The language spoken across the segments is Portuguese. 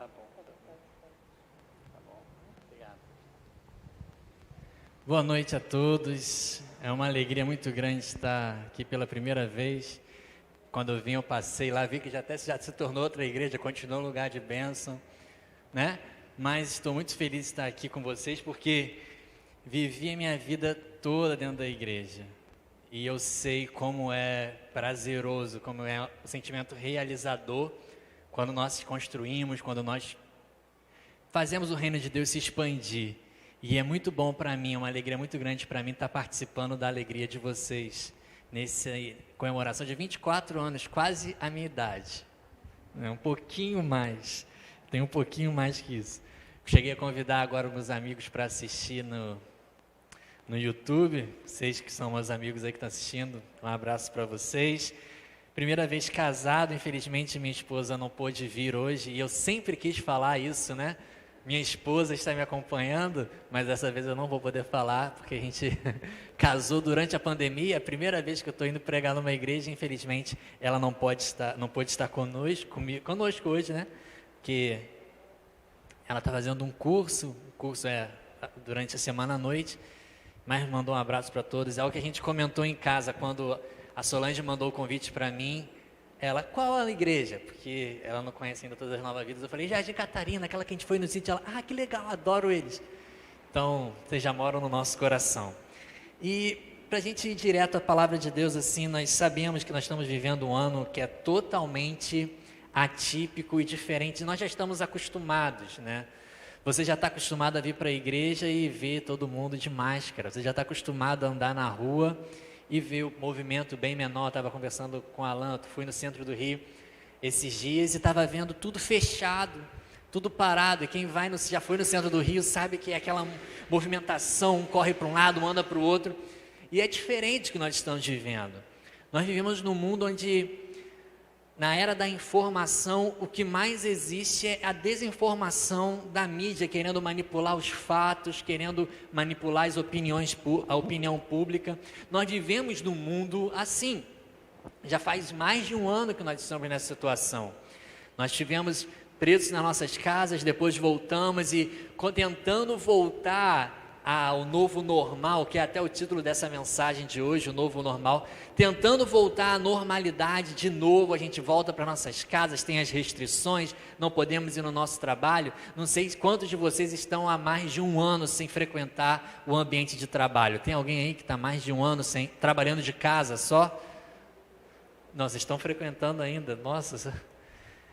Tá bom. Obrigado. Boa noite a todos. É uma alegria muito grande estar aqui pela primeira vez. Quando eu vim, eu passei lá, vi que já se tornou outra igreja, continuou um lugar de bênção, né? Mas estou muito feliz de estar aqui com vocês, porque vivi a minha vida toda dentro da igreja. E eu sei como é prazeroso, como é o sentimento realizador quando nós construímos, quando nós fazemos o reino de Deus se expandir. E é muito bom para mim, é uma alegria muito grande para mim estar participando da alegria de vocês nessa comemoração de 24 anos, quase a minha idade. Um pouquinho mais, tem um pouquinho mais que isso. Cheguei a convidar agora meus amigos para assistir no YouTube, vocês que são meus amigos aí que estão assistindo, um abraço para vocês. Primeira vez casado, infelizmente minha esposa não pôde vir hoje, e eu sempre quis falar isso, né? Minha esposa está me acompanhando, mas dessa vez eu não vou poder falar, porque a gente casou durante a pandemia, a primeira vez que eu estou indo pregar numa igreja, infelizmente ela não pôde estar conosco hoje, né? Porque ela está fazendo um curso, o curso é durante a semana à noite, mas mandou um abraço para todos. É o que a gente comentou em casa, quando a Solange mandou o convite para mim, ela, qual a igreja? Porque ela não conhece ainda todas as Novas Vidas. Eu falei, Jardim Catarina, aquela que a gente foi no sítio. Ela, que legal, adoro eles. Então, vocês já moram no nosso coração. E para a gente ir direto à palavra de Deus, assim, nós sabemos que nós estamos vivendo um ano que é totalmente atípico e diferente. Nós já estamos acostumados, né? Você já está acostumado a vir para a igreja e ver todo mundo de máscara. Você já está acostumado a andar na rua e ver o movimento bem menor. Estava conversando com o Alan, fui no centro do Rio esses dias e estava vendo tudo fechado, tudo parado. E quem já foi no centro do Rio sabe que é aquela movimentação, um corre para um lado, um anda para o outro. E é diferente do que nós estamos vivendo. Nós vivemos num mundo onde, na era da informação, o que mais existe é a desinformação da mídia, querendo manipular os fatos, querendo manipular a opinião pública. Nós vivemos num mundo assim. Já faz mais de um ano que nós estamos nessa situação. Nós estivemos presos nas nossas casas, depois voltamos e tentando voltar ao novo normal, que é até o título dessa mensagem de hoje, o novo normal, tentando voltar à normalidade de novo. A gente volta para nossas casas, tem as restrições, não podemos ir no nosso trabalho. Não sei quantos de vocês estão há mais de um ano sem frequentar o ambiente de trabalho. Tem alguém aí que está mais de um ano trabalhando de casa só? Nossa, estão frequentando ainda, nossa.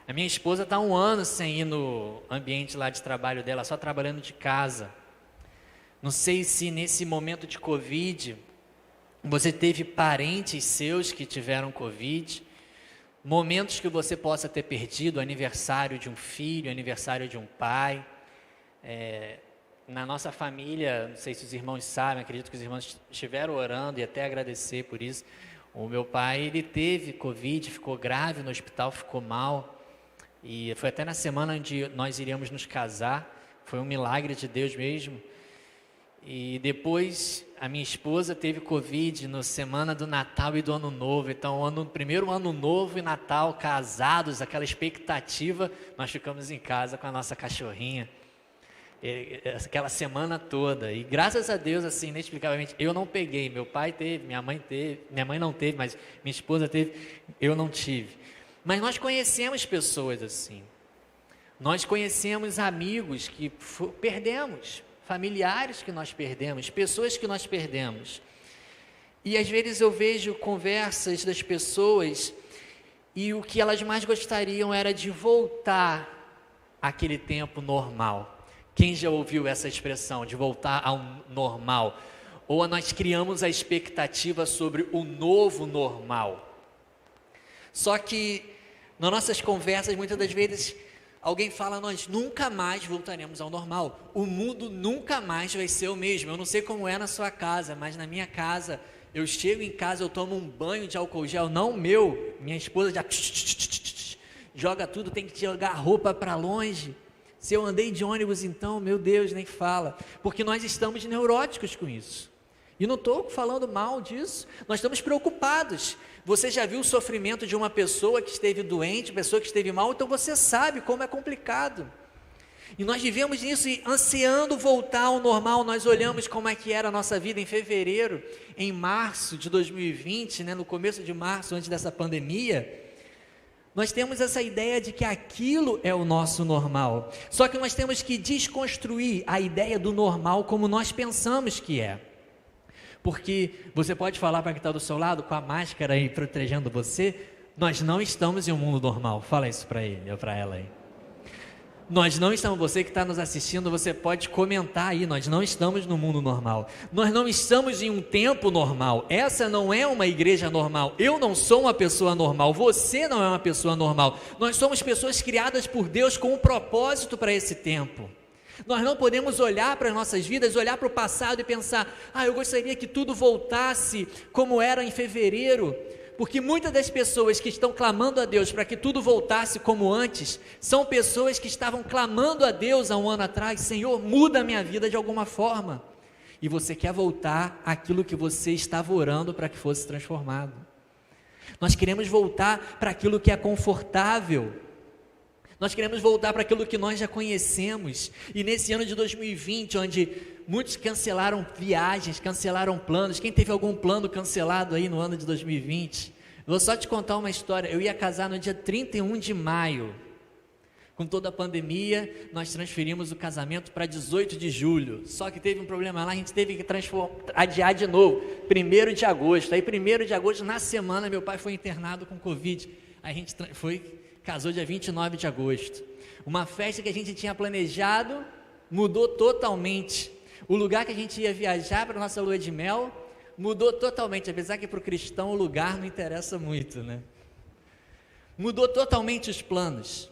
A minha esposa está um ano sem ir no ambiente lá de trabalho dela, só trabalhando de casa. Não sei se nesse momento de Covid, você teve parentes seus que tiveram Covid, momentos que você possa ter perdido, aniversário de um filho, aniversário de um pai. Na nossa família, não sei se os irmãos sabem, acredito que os irmãos estiveram orando e até agradecer por isso. O meu pai, ele teve Covid, ficou grave no hospital, ficou mal. E foi até na semana onde nós iríamos nos casar, foi um milagre de Deus mesmo. E depois a minha esposa teve Covid na semana do Natal e do Ano Novo. Então, primeiro Ano Novo e Natal, casados, aquela expectativa, nós ficamos em casa com a nossa cachorrinha, aquela semana toda. E graças a Deus, assim, inexplicavelmente, eu não peguei. Meu pai teve, minha mãe não teve, mas minha esposa teve, eu não tive. Mas nós conhecemos pessoas assim. Nós conhecemos amigos que perdemos, familiares que nós perdemos, pessoas que nós perdemos. E às vezes eu vejo conversas das pessoas e o que elas mais gostariam era de voltar àquele tempo normal. Quem já ouviu essa expressão, de voltar ao normal? Ou nós criamos a expectativa sobre o novo normal. Só que nas nossas conversas, muitas das vezes, alguém fala, nós nunca mais voltaremos ao normal. O mundo nunca mais vai ser o mesmo. Eu não sei como é na sua casa, mas na minha casa, eu chego em casa, eu tomo um banho de álcool gel, não meu. Minha esposa já joga tudo, tem que jogar roupa para longe. Se eu andei de ônibus, então, meu Deus, nem fala. Porque nós estamos neuróticos com isso. E não estou falando mal disso. Nós estamos preocupados. Você já viu o sofrimento de uma pessoa que esteve doente, pessoa que esteve mal, então você sabe como é complicado. E nós vivemos nisso e ansiando voltar ao normal. Nós olhamos como é que era a nossa vida em fevereiro, em março de 2020, no começo de março, antes dessa pandemia. Nós temos essa ideia de que aquilo é o nosso normal. Só que nós temos que desconstruir a ideia do normal como nós pensamos que é. Porque você pode falar para quem está do seu lado, com a máscara aí protegendo você, nós não estamos em um mundo normal. Fala isso para ele ou para ela aí. Nós não estamos, você que está nos assistindo, você pode comentar aí, nós não estamos no mundo normal. Nós não estamos em um tempo normal. Essa não é uma igreja normal. Eu não sou uma pessoa normal. Você não é uma pessoa normal. Nós somos pessoas criadas por Deus com um propósito para esse tempo. Nós não podemos olhar para as nossas vidas, olhar para o passado e pensar, eu gostaria que tudo voltasse como era em fevereiro. Porque muitas das pessoas que estão clamando a Deus para que tudo voltasse como antes, são pessoas que estavam clamando a Deus há um ano atrás, Senhor, muda a minha vida de alguma forma. E você quer voltar àquilo que você estava orando para que fosse transformado. Nós queremos voltar para aquilo que é confortável. Nós queremos voltar para aquilo que nós já conhecemos. E nesse ano de 2020, onde muitos cancelaram viagens, cancelaram planos. Quem teve algum plano cancelado aí no ano de 2020? Vou só te contar uma história. Eu ia casar no dia 31 de maio. Com toda a pandemia, nós transferimos o casamento para 18 de julho. Só que teve um problema lá, a gente teve que adiar de novo. 1º de agosto. Aí 1º de agosto, na semana, meu pai foi internado com Covid. Aí a gente casou dia 29 de agosto. Uma festa que a gente tinha planejado mudou totalmente. O lugar que a gente ia viajar para a nossa lua de mel mudou totalmente, apesar que para o cristão o lugar não interessa muito, Mudou totalmente os planos,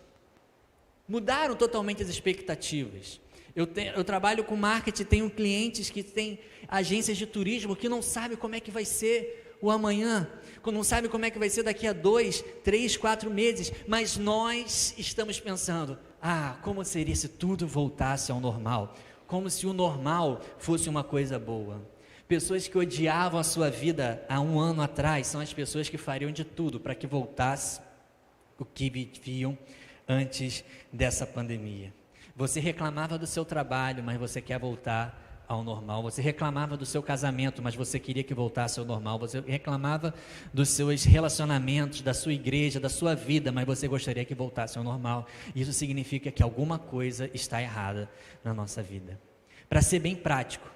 mudaram totalmente as expectativas. Eu trabalho com marketing, tenho clientes que têm agências de turismo que não sabem como é que vai ser o amanhã, não sabem como é que vai ser daqui a 2, 3, 4 meses, mas nós estamos pensando, como seria se tudo voltasse ao normal? Como se o normal fosse uma coisa boa. Pessoas que odiavam a sua vida há um ano atrás, são as pessoas que fariam de tudo para que voltasse o que viviam antes dessa pandemia. Você reclamava do seu trabalho, mas você quer voltar ao normal. Você reclamava do seu casamento, mas você queria que voltasse ao normal. Você reclamava dos seus relacionamentos, da sua igreja, da sua vida, mas você gostaria que voltasse ao normal. Isso significa que alguma coisa está errada na nossa vida. Para ser bem prático,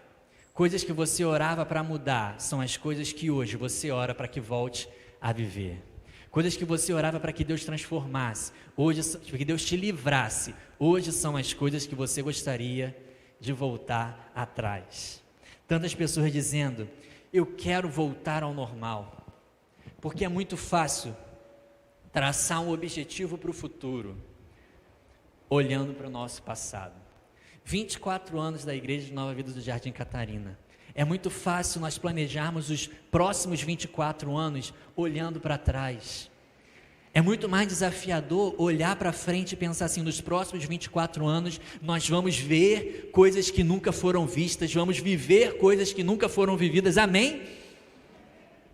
coisas que você orava para mudar são as coisas que hoje você ora para que volte a viver. Coisas que você orava para que Deus transformasse, hoje, que Deus te livrasse, hoje são as coisas que você gostaria de voltar atrás. Tantas pessoas dizendo, eu quero voltar ao normal, porque é muito fácil traçar um objetivo para o futuro, olhando para o nosso passado. 24 anos da Igreja de Nova Vida do Jardim Catarina. É muito fácil nós planejarmos os próximos 24 anos olhando para trás. É muito mais desafiador olhar para frente e pensar assim, nos próximos 24 anos nós vamos ver coisas que nunca foram vistas, vamos viver coisas que nunca foram vividas, amém?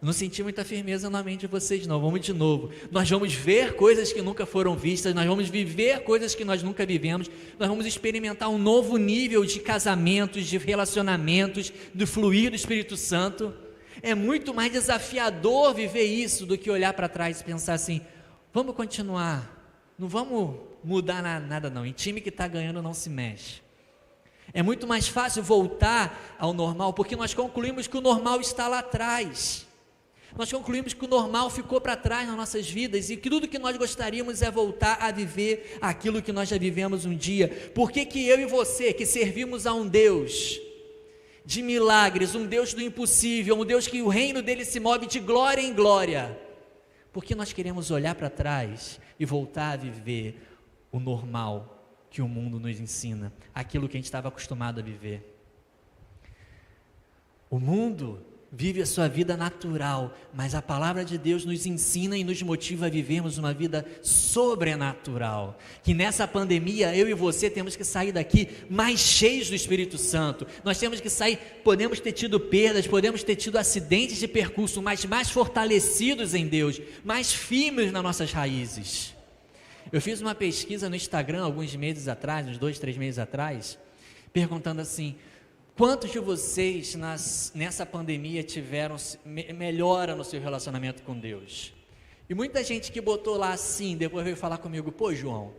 Não senti muita firmeza na mente de vocês não, vamos de novo. Nós vamos ver coisas que nunca foram vistas, nós vamos viver coisas que nós nunca vivemos, nós vamos experimentar um novo nível de casamentos, de relacionamentos, do fluir do Espírito Santo. É muito mais desafiador viver isso do que olhar para trás e pensar assim, vamos continuar, não vamos mudar nada não, em time que está ganhando não se mexe. É muito mais fácil voltar ao normal, porque nós concluímos que o normal está lá atrás. Nós concluímos que o normal ficou para trás nas nossas vidas e que tudo que nós gostaríamos é voltar a viver aquilo que nós já vivemos um dia. Por que eu e você, que servimos a um Deus de milagres, um Deus do impossível, um Deus que o reino dele se move de glória em glória, porque nós queremos olhar para trás e voltar a viver o normal que o mundo nos ensina, aquilo que a gente estava acostumado a viver? O mundo vive a sua vida natural, mas a palavra de Deus nos ensina e nos motiva a vivermos uma vida sobrenatural, que nessa pandemia eu e você temos que sair daqui mais cheios do Espírito Santo. Nós temos que sair, podemos ter tido perdas, podemos ter tido acidentes de percurso, mas mais fortalecidos em Deus, mais firmes nas nossas raízes. Eu fiz uma pesquisa no Instagram alguns meses atrás, uns 2, 3 meses atrás, perguntando assim: quantos de vocês nessa pandemia tiveram melhora no seu relacionamento com Deus? E muita gente que botou lá assim, depois veio falar comigo: pô, João,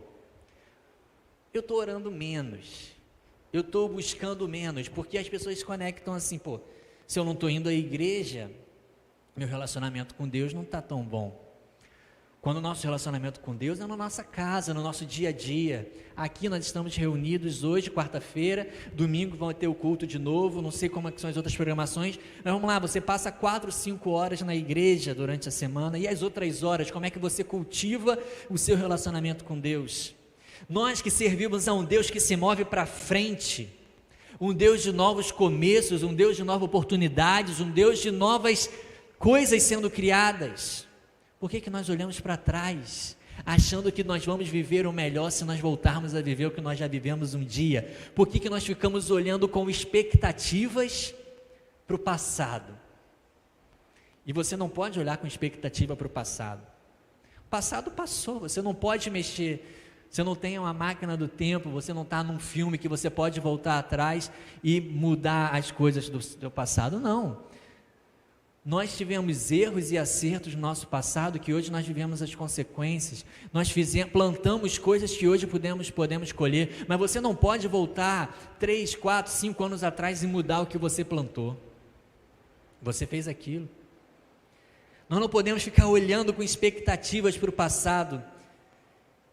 eu estou orando menos, eu estou buscando menos, porque as pessoas se conectam assim: pô, se eu não estou indo à igreja, meu relacionamento com Deus não está tão bom. Quando o nosso relacionamento com Deus é na nossa casa, no nosso dia a dia. Aqui nós estamos reunidos hoje, quarta-feira, domingo vão ter o culto de novo, não sei como é que são as outras programações, mas vamos lá, você passa 4, 5 horas na igreja durante a semana, e as outras horas, como é que você cultiva o seu relacionamento com Deus? Nós que servimos a um Deus que se move para frente, um Deus de novos começos, um Deus de novas oportunidades, um Deus de novas coisas sendo criadas. Por que nós olhamos para trás, achando que nós vamos viver o melhor se nós voltarmos a viver o que nós já vivemos um dia? Por que nós ficamos olhando com expectativas para o passado? E você não pode olhar com expectativa para o passado. O passado passou, você não pode mexer. Você não tem uma máquina do tempo, você não está num filme que você pode voltar atrás e mudar as coisas do seu passado, não. Nós tivemos erros e acertos no nosso passado, que hoje nós vivemos as consequências. Nós plantamos coisas que hoje podemos colher, mas você não pode voltar 3, 4, 5 anos atrás e mudar o que você plantou. Você fez aquilo. Nós não podemos ficar olhando com expectativas para o passado,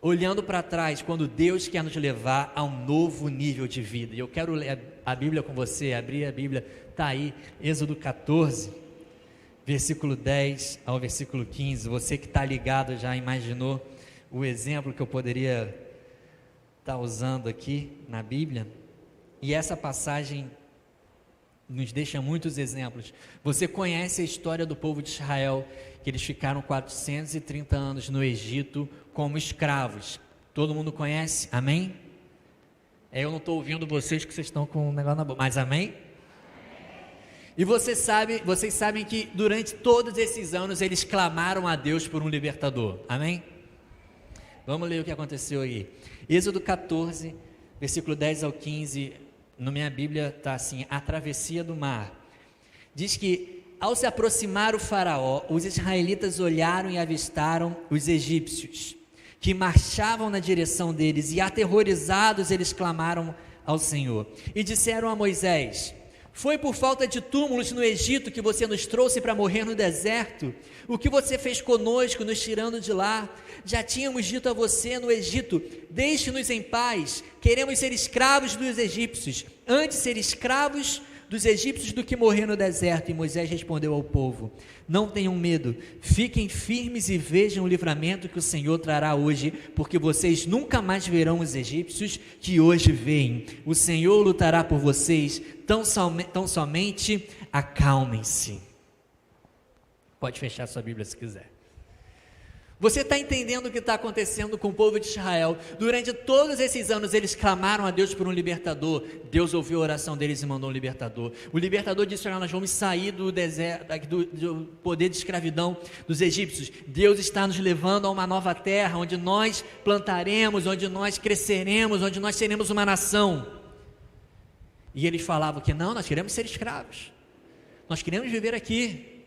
olhando para trás, quando Deus quer nos levar a um novo nível de vida. E eu quero ler a Bíblia com você, abrir a Bíblia, está aí, Êxodo 14, versículo 10 ao versículo 15, você que está ligado já imaginou o exemplo que eu poderia estar usando aqui na Bíblia, e essa passagem nos deixa muitos exemplos. Você conhece a história do povo de Israel, que eles ficaram 430 anos no Egito como escravos, todo mundo conhece, amém? Eu não estou ouvindo vocês que vocês estão com um negócio na boca, mas amém? E vocês sabem que durante todos esses anos eles clamaram a Deus por um libertador, amém? Vamos ler o que aconteceu aí. Êxodo 14, versículo 10 ao 15, na minha Bíblia está assim: a travessia do mar. Diz que ao se aproximar o faraó, os israelitas olharam e avistaram os egípcios, que marchavam na direção deles, e aterrorizados eles clamaram ao Senhor, e disseram a Moisés: foi por falta de túmulos no Egito que você nos trouxe para morrer no deserto? O que você fez conosco, nos tirando de lá? Já tínhamos dito a você no Egito: deixe-nos em paz, queremos ser escravos dos egípcios, antes ser escravos dos egípcios do que morrer no deserto. E Moisés respondeu ao povo: não tenham medo, fiquem firmes e vejam o livramento que o Senhor trará hoje, porque vocês nunca mais verão os egípcios que hoje veem. O Senhor lutará por vocês, tão somente acalmem-se. Pode fechar sua Bíblia se quiser. Você está entendendo o que está acontecendo com o povo de Israel? Durante todos esses anos eles clamaram a Deus por um libertador. Deus ouviu a oração deles e mandou um libertador. O libertador disse: nós vamos sair do deserto, do poder de escravidão dos egípcios. Deus está nos levando a uma nova terra, onde nós plantaremos, onde nós cresceremos, onde nós seremos uma nação. E eles falavam que não, nós queremos ser escravos, nós queremos viver aqui,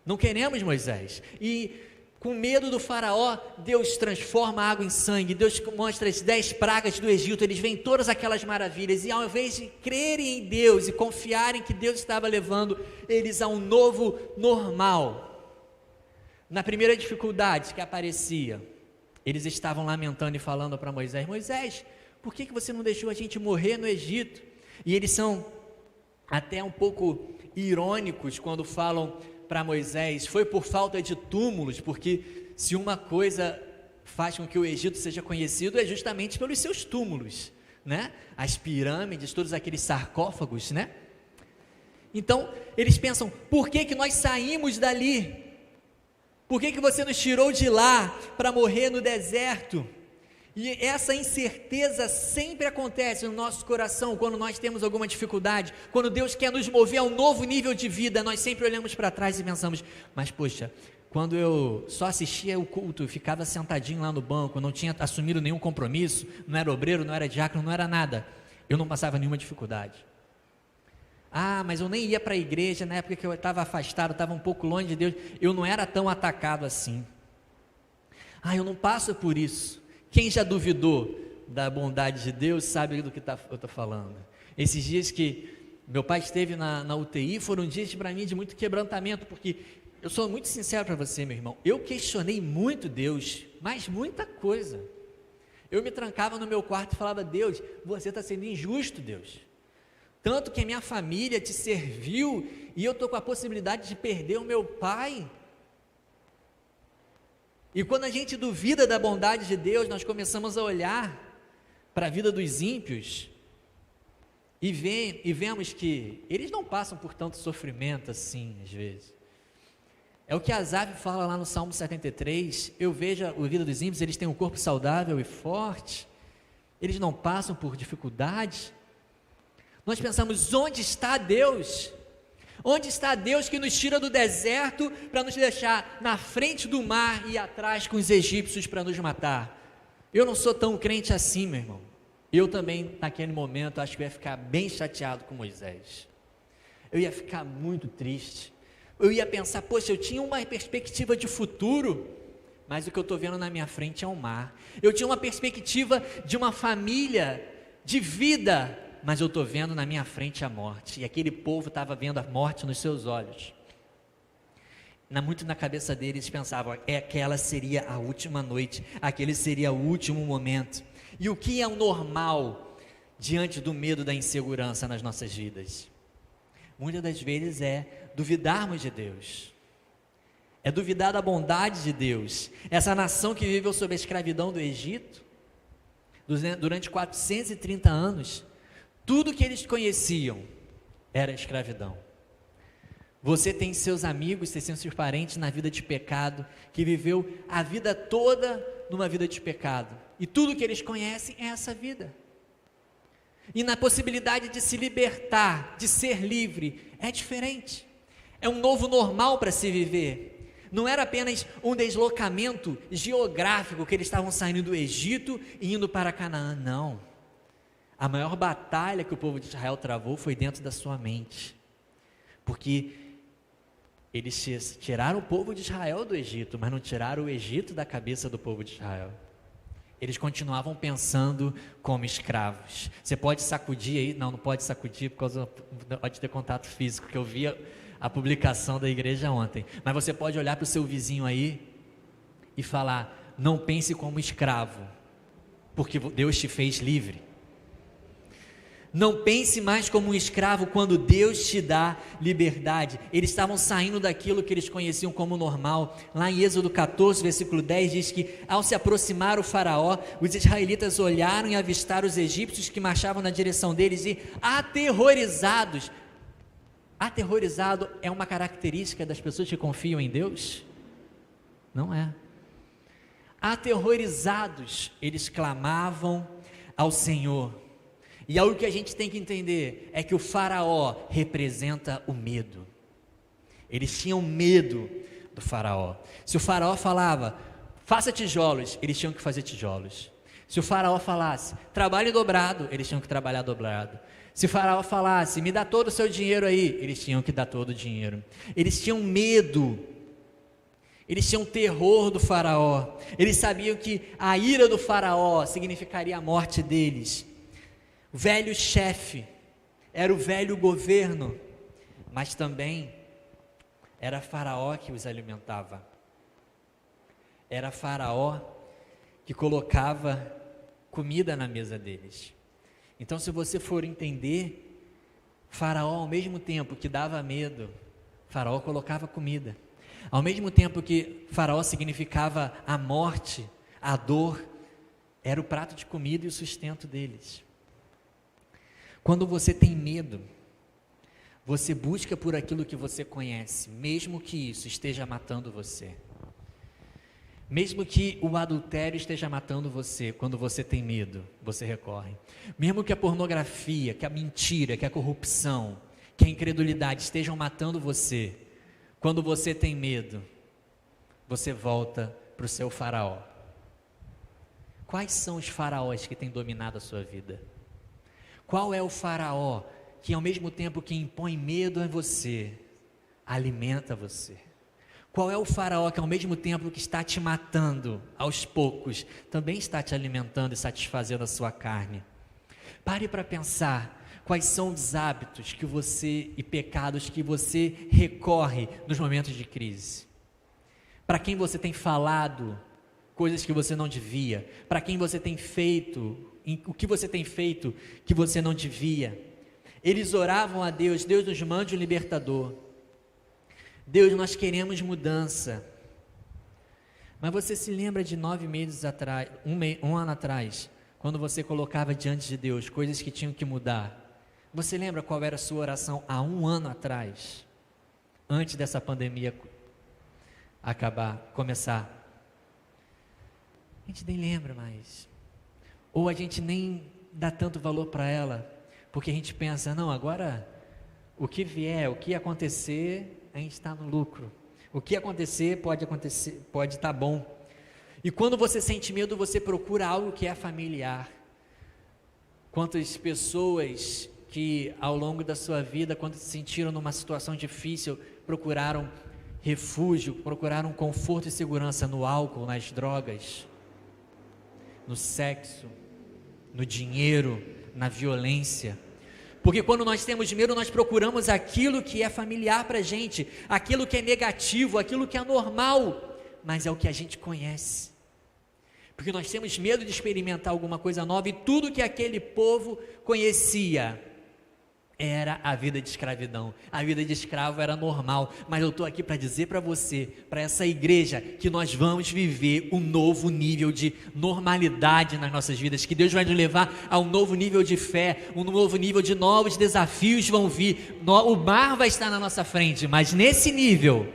não queremos Moisés. E com medo do faraó, Deus transforma a água em sangue, Deus mostra as 10 pragas do Egito, eles veem todas aquelas maravilhas, e ao invés de crerem em Deus e confiarem que Deus estava levando eles a um novo normal, na primeira dificuldade que aparecia, eles estavam lamentando e falando para Moisés: Moisés, por que você não deixou a gente morrer no Egito? E eles são até um pouco irônicos quando falam para Moisés: foi por falta de túmulos, porque se uma coisa faz com que o Egito seja conhecido é justamente pelos seus túmulos, né? As pirâmides, todos aqueles sarcófagos, né? Então eles pensam: por que nós saímos dali? Por que você nos tirou de lá para morrer no deserto? E essa incerteza sempre acontece no nosso coração quando nós temos alguma dificuldade, quando Deus quer nos mover a um novo nível de vida. Nós sempre olhamos para trás e pensamos: mas poxa, quando eu só assistia o culto, eu ficava sentadinho lá no banco, não tinha assumido nenhum compromisso, não era obreiro, não era diácono, não era nada, eu não passava nenhuma dificuldade. Ah, mas eu nem ia para a igreja, na época que eu estava afastado, estava um pouco longe de Deus, eu não era tão atacado assim. Ah, eu não passo por isso. Quem já duvidou da bondade de Deus sabe do que eu estou falando. Esses dias que meu pai esteve na UTI, foram dias para mim de muito quebrantamento, porque eu sou muito sincero para você, meu irmão, eu questionei muito Deus, mas muita coisa. Eu me trancava no meu quarto e falava: Deus, você está sendo injusto, Deus. Tanto que a minha família te serviu e eu estou com a possibilidade de perder o meu pai. E quando a gente duvida da bondade de Deus, nós começamos a olhar para a vida dos ímpios e vemos que eles não passam por tanto sofrimento assim, às vezes. É o que Asaf fala lá no Salmo 73, eu vejo a vida dos ímpios, eles têm um corpo saudável e forte, eles não passam por dificuldades. Nós pensamos: onde está Deus? Onde está Deus que nos tira do deserto para nos deixar na frente do mar e atrás com os egípcios para nos matar? Eu não sou tão crente assim, meu irmão. Eu também, naquele momento, acho que eu ia ficar bem chateado com Moisés. Eu ia ficar muito triste. Eu ia pensar: poxa, eu tinha uma perspectiva de futuro, mas o que eu estou vendo na minha frente é um mar. Eu tinha uma perspectiva de uma família, de vida, mas eu estou vendo na minha frente a morte. E aquele povo estava vendo a morte nos seus olhos. Muito na cabeça deles pensavam: aquela seria a última noite, aquele seria o último momento. E o que é o normal diante do medo, da insegurança nas nossas vidas? Muitas das vezes é duvidarmos de Deus, é duvidar da bondade de Deus. Essa nação que viveu sob a escravidão do Egito, durante 430 anos, tudo que eles conheciam era escravidão. Você tem seus amigos, tem seus parentes na vida de pecado, que viveu a vida toda numa vida de pecado, e tudo que eles conhecem é essa vida. E na possibilidade de se libertar, de ser livre, é diferente. É um novo normal para se viver. Não era apenas um deslocamento geográfico, que eles estavam saindo do Egito e indo para Canaã, não. A maior batalha que o povo de Israel travou foi dentro da sua mente, porque eles tiraram o povo de Israel do Egito, mas não tiraram o Egito da cabeça do povo de Israel. Eles continuavam pensando como escravos. Você pode sacudir aí? Não pode sacudir, por causa pode ter contato físico, que eu vi a publicação da igreja ontem. Mas você pode olhar para o seu vizinho aí e falar: não pense como escravo, porque Deus te fez livre. Não pense mais como um escravo quando Deus te dá liberdade. Eles estavam saindo daquilo que eles conheciam como normal. Lá em Êxodo 14, versículo 10, diz que ao se aproximar o faraó, os israelitas olharam e avistaram os egípcios que marchavam na direção deles e aterrorizados. Aterrorizado é uma característica das pessoas que confiam em Deus? Não é. Aterrorizados, eles clamavam ao Senhor. E algo que a gente tem que entender é que o faraó representa o medo. Eles tinham medo do faraó. Se o faraó falava: faça tijolos, eles tinham que fazer tijolos. Se o faraó falasse: trabalhe dobrado, eles tinham que trabalhar dobrado. Se o faraó falasse: me dá todo o seu dinheiro aí, eles tinham que dar todo o dinheiro. Eles tinham medo. Eles tinham terror do faraó. Eles sabiam que a ira do faraó significaria a morte deles. O velho chefe era o velho governo, mas também era Faraó que os alimentava. Era Faraó que colocava comida na mesa deles. Então, se você for entender, Faraó, ao mesmo tempo que dava medo, Faraó colocava comida. Ao mesmo tempo que Faraó significava a morte, a dor, era o prato de comida e o sustento deles. Quando você tem medo, você busca por aquilo que você conhece, mesmo que isso esteja matando você. Mesmo que o adultério esteja matando você, quando você tem medo, você recorre. Mesmo que a pornografia, que a mentira, que a corrupção, que a incredulidade estejam matando você, quando você tem medo, você volta para o seu faraó. Quais são os faraós que têm dominado a sua vida? Qual é o faraó que, ao mesmo tempo que impõe medo a você, alimenta você? Qual é o faraó que, ao mesmo tempo que está te matando aos poucos, também está te alimentando e satisfazendo a sua carne? Pare para pensar quais são os hábitos que você e pecados que você recorre nos momentos de crise. Para quem você tem falado coisas que você não devia, para quem você tem feito, o que você tem feito que você não devia. Eles oravam a Deus: Deus, nos mande um libertador. Deus, nós queremos mudança. Mas você se lembra de 9 meses atrás, um ano atrás, quando você colocava diante de Deus coisas que tinham que mudar? Você lembra qual era a sua oração há um ano atrás, antes dessa pandemia começar? A gente nem lembra mais, ou a gente nem dá tanto valor para ela, porque a gente pensa: não, agora o que vier, o que acontecer, a gente está no lucro, o que acontecer, pode estar bom. E quando você sente medo, você procura algo que é familiar. Quantas pessoas que ao longo da sua vida, quando se sentiram numa situação difícil, procuraram refúgio, procuraram conforto e segurança no álcool, nas drogas, no sexo, no dinheiro, na violência. Porque quando nós temos medo, nós procuramos aquilo que é familiar para a gente, aquilo que é negativo, aquilo que é normal, mas é o que a gente conhece. Porque nós temos medo de experimentar alguma coisa nova, e tudo que aquele povo conhecia era a vida de escravidão. A vida de escravo era normal, mas eu estou aqui para dizer para você, para essa igreja, que nós vamos viver um novo nível de normalidade nas nossas vidas, que Deus vai nos levar a um novo nível de fé, um novo nível de novos desafios vão vir, o mar vai estar na nossa frente, mas nesse nível,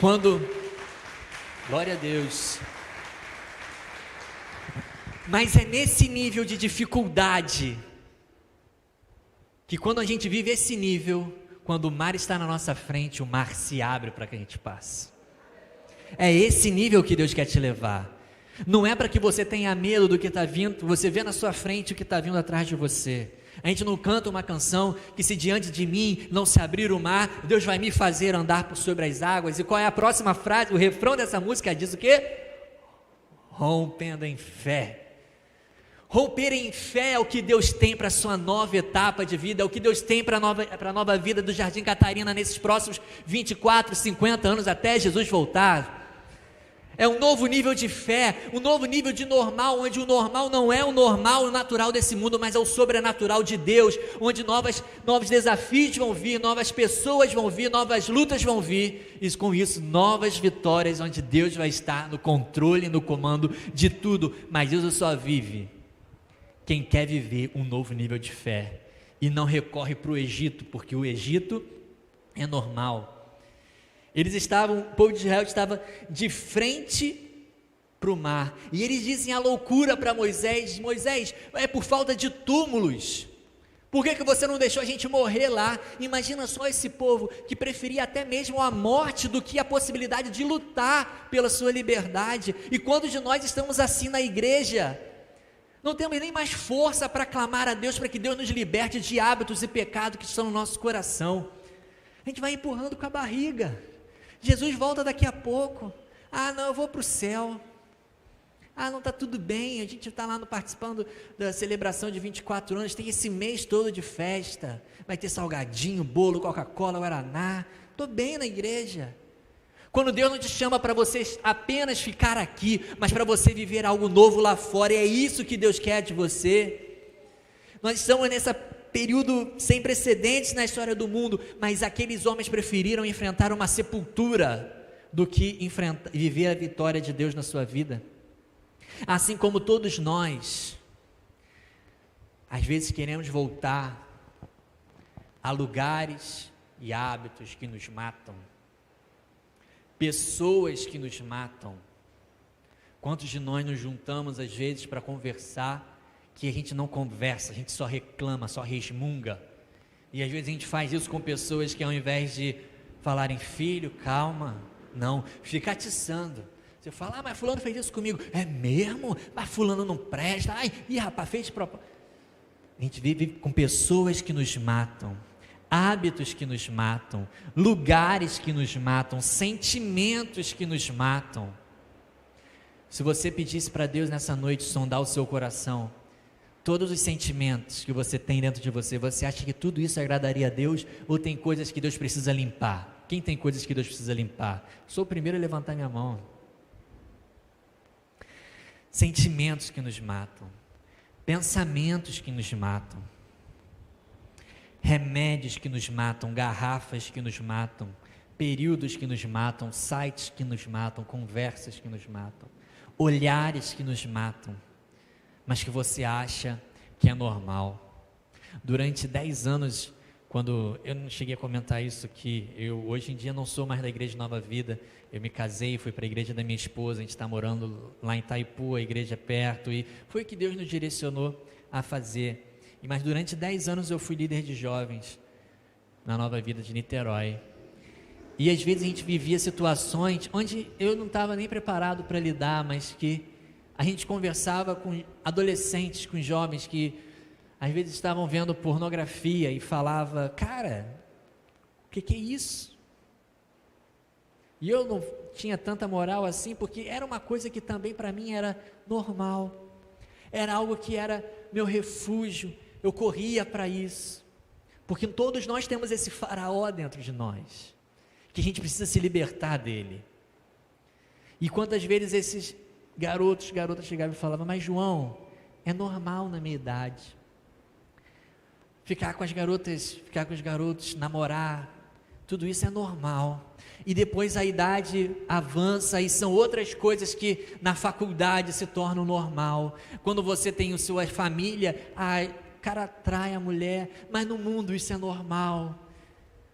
quando, glória a Deus, mas é nesse nível de dificuldade, que quando a gente vive esse nível, quando o mar está na nossa frente, o mar se abre para que a gente passe. É esse nível que Deus quer te levar. Não é para que você tenha medo do que está vindo, você vê na sua frente o que está vindo atrás de você. A gente não canta uma canção que: se diante de mim não se abrir o mar, Deus vai me fazer andar por sobre as águas. E qual é a próxima frase? O refrão dessa música diz o quê? Rompendo em fé. Romper em fé é o que Deus tem para a sua nova etapa de vida, é o que Deus tem para a nova vida do Jardim Catarina nesses próximos 24, 50 anos, até Jesus voltar. É um novo nível de fé, um novo nível de normal, onde o normal não é o normal, o natural desse mundo, mas é o sobrenatural de Deus, onde novos desafios vão vir, novas pessoas vão vir, novas lutas vão vir, e com isso novas vitórias, onde Deus vai estar no controle, no comando de tudo. Mas Deus só vive quem quer viver um novo nível de fé, e não recorre para o Egito, porque o Egito é normal. O povo de Israel estava de frente para o mar, e eles dizem a loucura para Moisés: Moisés, é por falta de túmulos, por que você não deixou a gente morrer lá? Imagina só esse povo que preferia até mesmo a morte do que a possibilidade de lutar pela sua liberdade. E quantos de nós estamos assim na igreja? Não temos nem mais força para clamar a Deus, para que Deus nos liberte de hábitos e pecados que estão no nosso coração. A gente vai empurrando com a barriga. Jesus volta daqui a pouco. Ah, não, eu vou para o céu. Ah, não, está tudo bem, a gente está lá participando da celebração de 24 anos, tem esse mês todo de festa, vai ter salgadinho, bolo, Coca-Cola, Guaraná, estou bem na igreja. Quando Deus não te chama para você apenas ficar aqui, mas para você viver algo novo lá fora, e é isso que Deus quer de você. Nós estamos nesse período sem precedentes na história do mundo, mas aqueles homens preferiram enfrentar uma sepultura do que viver a vitória de Deus na sua vida. Assim como todos nós, às vezes queremos voltar a lugares e hábitos que nos matam, pessoas que nos matam. Quantos de nós nos juntamos às vezes para conversar, que a gente não conversa, a gente só reclama, só resmunga, e às vezes a gente faz isso com pessoas que, ao invés de falarem, filho, calma. Não, fica atiçando. Você fala, mas fulano fez isso comigo. É mesmo? Mas fulano não presta. Ai, rapaz, fez de propósito. A gente vive com pessoas que nos matam, hábitos que nos matam, lugares que nos matam, sentimentos que nos matam. Se você pedisse para Deus nessa noite sondar o seu coração, todos os sentimentos que você tem dentro de você, você acha que tudo isso agradaria a Deus ou tem coisas que Deus precisa limpar? Quem tem coisas que Deus precisa limpar? Sou o primeiro a levantar minha mão. Sentimentos que nos matam, pensamentos que nos matam, remédios que nos matam, garrafas que nos matam, períodos que nos matam, sites que nos matam, conversas que nos matam, olhares que nos matam, mas que você acha que é normal. Durante 10 anos, quando eu não cheguei a comentar isso aqui, eu hoje em dia não sou mais da Igreja Nova Vida, eu me casei, fui para a igreja da minha esposa, a gente está morando lá em Itaipu, a igreja é perto, e foi o que Deus nos direcionou a fazer. Mas durante 10 anos eu fui líder de jovens na Nova Vida de Niterói. E às vezes a gente vivia situações onde eu não estava nem preparado para lidar, mas que a gente conversava com adolescentes, com jovens que às vezes estavam vendo pornografia e falava, cara, o que é isso? E eu não tinha tanta moral assim, porque era uma coisa que também para mim era normal, era algo que era meu refúgio, eu corria para isso, porque todos nós temos esse faraó dentro de nós, que a gente precisa se libertar dele. E quantas vezes esses garotas chegavam e falavam, mas João, é normal na minha idade, ficar com as garotas, ficar com os garotos, namorar, tudo isso é normal. E depois a idade avança e são outras coisas que na faculdade se tornam normal. Quando você tem a sua família, o cara atrai a mulher, mas no mundo isso é normal.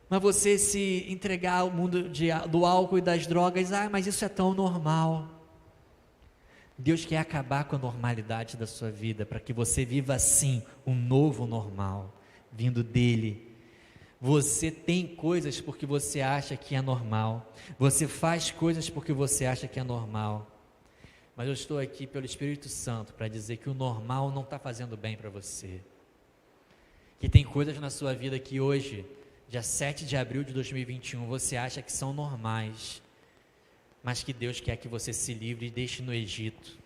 Mas você se entregar ao mundo do álcool e das drogas, mas isso é tão normal. Deus quer acabar com a normalidade da sua vida, para que você viva assim, um novo normal, vindo dele. Você tem coisas porque você acha que é normal, você faz coisas porque você acha que é normal, mas eu estou aqui pelo Espírito Santo para dizer que o normal não está fazendo bem para você, que tem coisas na sua vida que hoje, dia 7 de abril de 2021, você acha que são normais, mas que Deus quer que você se livre e deixe no Egito,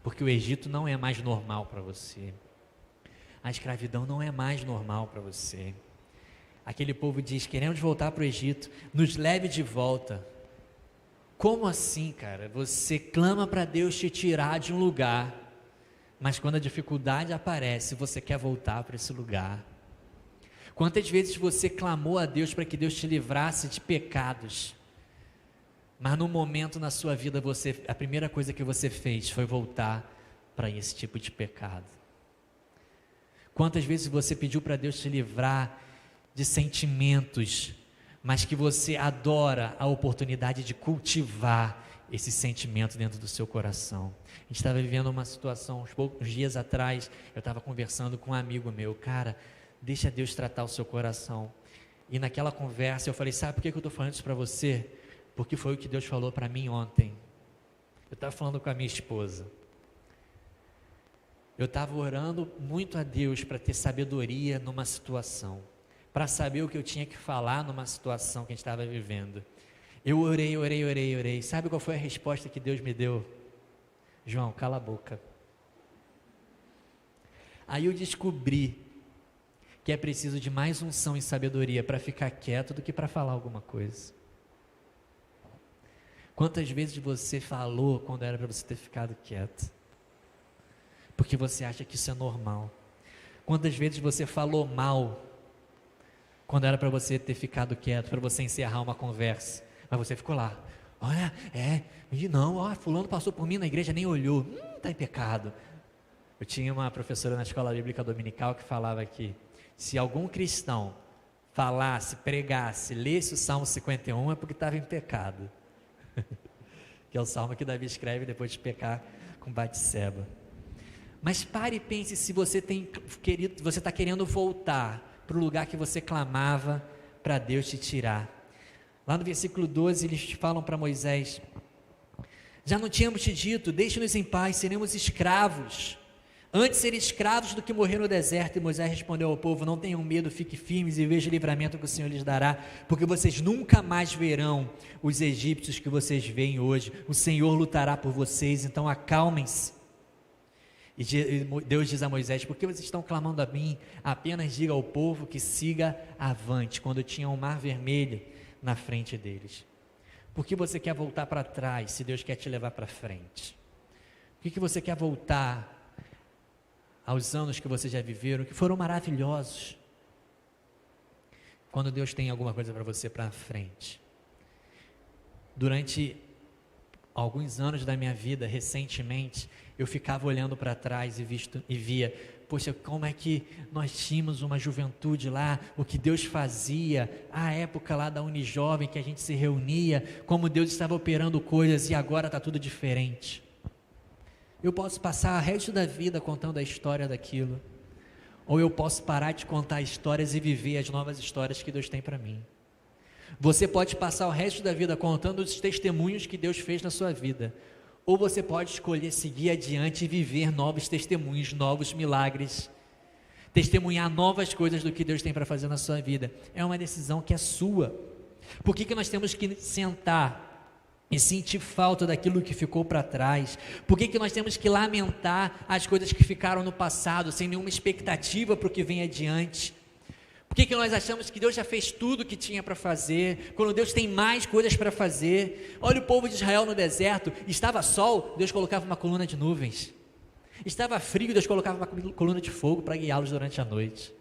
porque o Egito não é mais normal para você, a escravidão não é mais normal para você. Aquele povo diz, queremos voltar para o Egito, nos leve de volta. Como assim, cara? Você clama para Deus te tirar de um lugar, mas quando a dificuldade aparece, você quer voltar para esse lugar. Quantas vezes você clamou a Deus para que Deus te livrasse de pecados, mas num momento na sua vida, a primeira coisa que você fez foi voltar para esse tipo de pecado. Quantas vezes você pediu para Deus te livrar de sentimentos, mas que você adora a oportunidade de cultivar esse sentimento dentro do seu coração. A gente estava vivendo uma situação, uns poucos dias atrás, eu estava conversando com um amigo meu, cara, deixa Deus tratar o seu coração. E naquela conversa eu falei, sabe por que eu estou falando isso para você? Porque foi o que Deus falou para mim ontem. Eu estava falando com a minha esposa. Eu estava orando muito a Deus para ter sabedoria numa situação, para saber o que eu tinha que falar numa situação que a gente estava vivendo. Eu orei. Sabe qual foi a resposta que Deus me deu? João, cala a boca. Aí eu descobri que é preciso de mais unção e sabedoria para ficar quieto do que para falar alguma coisa. Quantas vezes você falou quando era para você ter ficado quieto? Porque você acha que isso é normal. Quantas vezes você falou mal quando era para você ter ficado quieto, para você encerrar uma conversa, mas você ficou lá, olha, fulano passou por mim na igreja, nem olhou, está em pecado. Eu tinha uma professora na escola bíblica dominical que falava que se algum cristão falasse, pregasse, lesse o Salmo 51 é porque estava em pecado, que é o salmo que Davi escreve depois de pecar com Batseba. Mas pare e pense se você está querendo voltar para o lugar que você clamava para Deus te tirar. Lá no versículo 12, eles falam para Moisés: já não tínhamos te dito, deixe-nos em paz, seremos escravos. Antes ser escravos do que morrer no deserto. E Moisés respondeu ao povo: não tenham medo, fiquem firmes e vejam o livramento que o Senhor lhes dará, porque vocês nunca mais verão os egípcios que vocês veem hoje. O Senhor lutará por vocês, então acalmem-se. E Deus diz a Moisés: por que vocês estão clamando a mim? Apenas diga ao povo que siga avante. Quando tinha o mar vermelho na frente deles. Por que você quer voltar para trás se Deus quer te levar para frente? Por que você quer voltar aos anos que você já viveram, que foram maravilhosos, quando Deus tem alguma coisa para você para frente? Durante alguns anos da minha vida, recentemente, eu ficava olhando para trás e via, poxa, como é que nós tínhamos uma juventude lá, o que Deus fazia, a época lá da Unijovem, que a gente se reunia, como Deus estava operando coisas, e agora está tudo diferente. Eu posso passar o resto da vida contando a história daquilo, ou eu posso parar de contar histórias e viver as novas histórias que Deus tem para mim. Você pode passar o resto da vida contando os testemunhos que Deus fez na sua vida, ou você pode escolher seguir adiante e viver novos testemunhos, novos milagres, testemunhar novas coisas do que Deus tem para fazer na sua vida. É uma decisão que é sua. Por que nós temos que sentar e sentir falta daquilo que ficou para trás? Por que nós temos que lamentar as coisas que ficaram no passado, sem nenhuma expectativa para o que vem adiante? Por que nós achamos que Deus já fez tudo o que tinha para fazer, quando Deus tem mais coisas para fazer? Olha o povo de Israel no deserto, estava sol, Deus colocava uma coluna de nuvens. Estava frio, Deus colocava uma coluna de fogo para guiá-los durante a noite.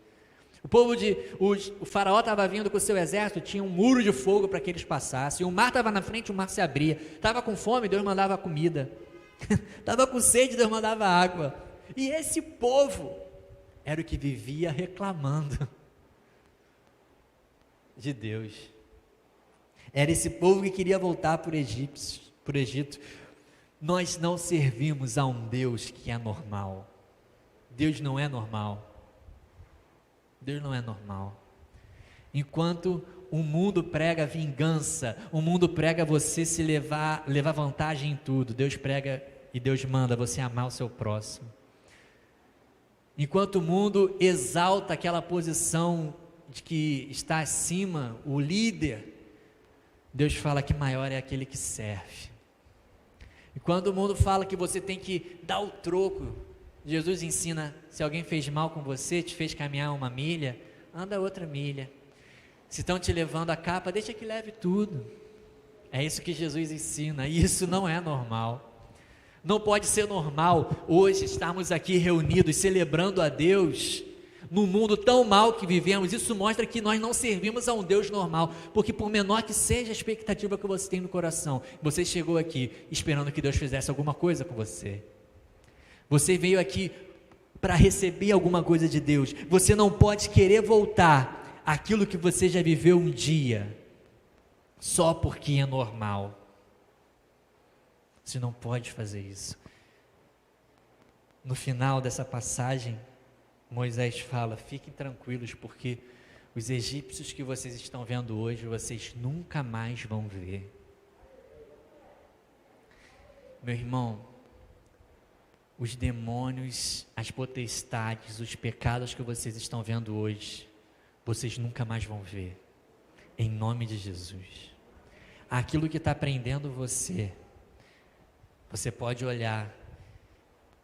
O faraó estava vindo com o seu exército, tinha um muro de fogo para que eles passassem, o mar estava na frente, o mar se abria, estava com fome, Deus mandava comida, estava com sede, Deus mandava água, e esse povo era o que vivia reclamando de Deus. Era esse povo que queria voltar para o Egito. Nós não servimos a um Deus que é normal. Deus não é normal. Deus não é normal. Enquanto o mundo prega vingança, o mundo prega você se levar vantagem em tudo, Deus prega e Deus manda você amar o seu próximo. Enquanto o mundo exalta aquela posição de que está acima, o líder, Deus fala que maior é aquele que serve. E quando o mundo fala que você tem que dar o troco, Jesus ensina: se alguém fez mal com você, te fez caminhar 1 milha, anda outra milha. Se estão te levando a capa, deixa que leve tudo. É isso que Jesus ensina, e isso não é normal. Não pode ser normal hoje estarmos aqui reunidos celebrando a Deus num mundo tão mal que vivemos. Isso mostra que nós não servimos a um Deus normal, porque por menor que seja a expectativa que você tem no coração, você chegou aqui esperando que Deus fizesse alguma coisa com você. Você veio aqui para receber alguma coisa de Deus. Você não pode querer voltar àquilo que você já viveu um dia, só porque é normal. Você não pode fazer isso. No final dessa passagem, Moisés fala: fiquem tranquilos, porque os egípcios que vocês estão vendo hoje, vocês nunca mais vão ver. Meu irmão, os demônios, as potestades, os pecados que vocês estão vendo hoje, vocês nunca mais vão ver, em nome de Jesus. Aquilo que está prendendo você, você pode olhar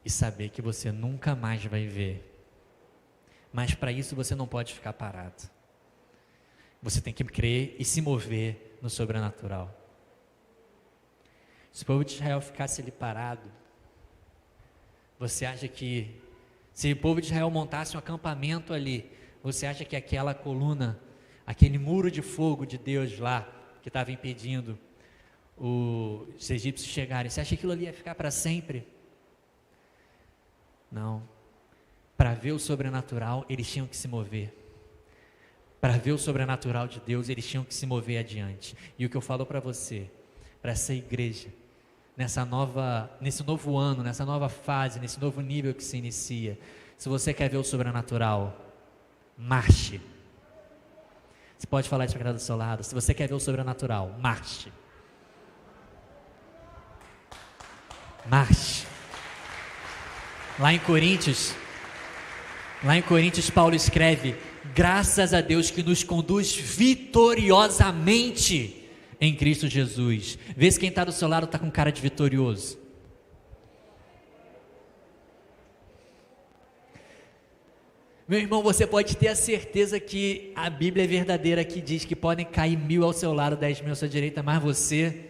e saber que você nunca mais vai ver. Mas para isso você não pode ficar parado. Você tem que crer e se mover no sobrenatural. Se o povo de Israel ficasse ali parado, você acha que, se o povo de Israel montasse um acampamento ali, você acha que aquela coluna, aquele muro de fogo de Deus lá, que estava impedindo os egípcios chegarem, você acha que aquilo ali ia ficar para sempre? Não. Para ver o sobrenatural, eles tinham que se mover. Para ver o sobrenatural de Deus, eles tinham que se mover adiante. E o que eu falo para você, para essa igreja, nesse novo ano, nessa nova fase, nesse novo nível que se inicia, se você quer ver o sobrenatural, marche. Você pode falar isso para quem está do seu lado. Se você quer ver o sobrenatural, marche. Marche. Lá em Coríntios, Paulo escreve: graças a Deus que nos conduz vitoriosamente em Cristo Jesus. Vê se quem está do seu lado está com cara de vitorioso. Meu irmão, você pode ter a certeza que a Bíblia é verdadeira, que diz que podem cair 1000 ao seu lado, 10.000 à sua direita, mas você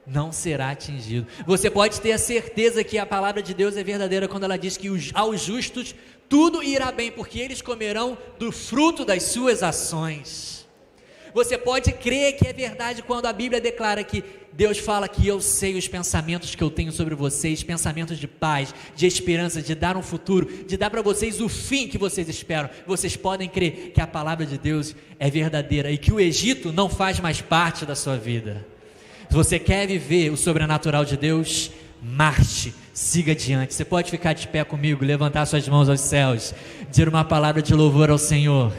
não será atingido. Você pode ter a certeza que a palavra de Deus é verdadeira quando ela diz que aos justos tudo irá bem, porque eles comerão do fruto das suas ações. Você pode crer que é verdade quando a Bíblia declara que Deus fala que eu sei os pensamentos que eu tenho sobre vocês, pensamentos de paz, de esperança, de dar um futuro, de dar para vocês o fim que vocês esperam. Vocês podem crer que a palavra de Deus é verdadeira e que o Egito não faz mais parte da sua vida. Se você quer viver o sobrenatural de Deus, marche, siga adiante. Você pode ficar de pé comigo, levantar suas mãos aos céus, dizer uma palavra de louvor ao Senhor.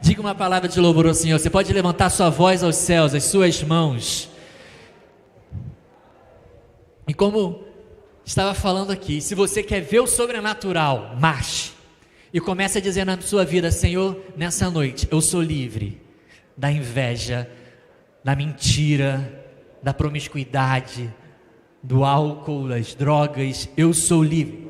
Diga uma palavra de louvor ao Senhor. Você pode levantar sua voz aos céus, as suas mãos. E como estava falando aqui, se você quer ver o sobrenatural, marche. E comece a dizer na sua vida: Senhor, nessa noite eu sou livre da inveja, da mentira, da promiscuidade, do álcool, das drogas. Eu sou livre.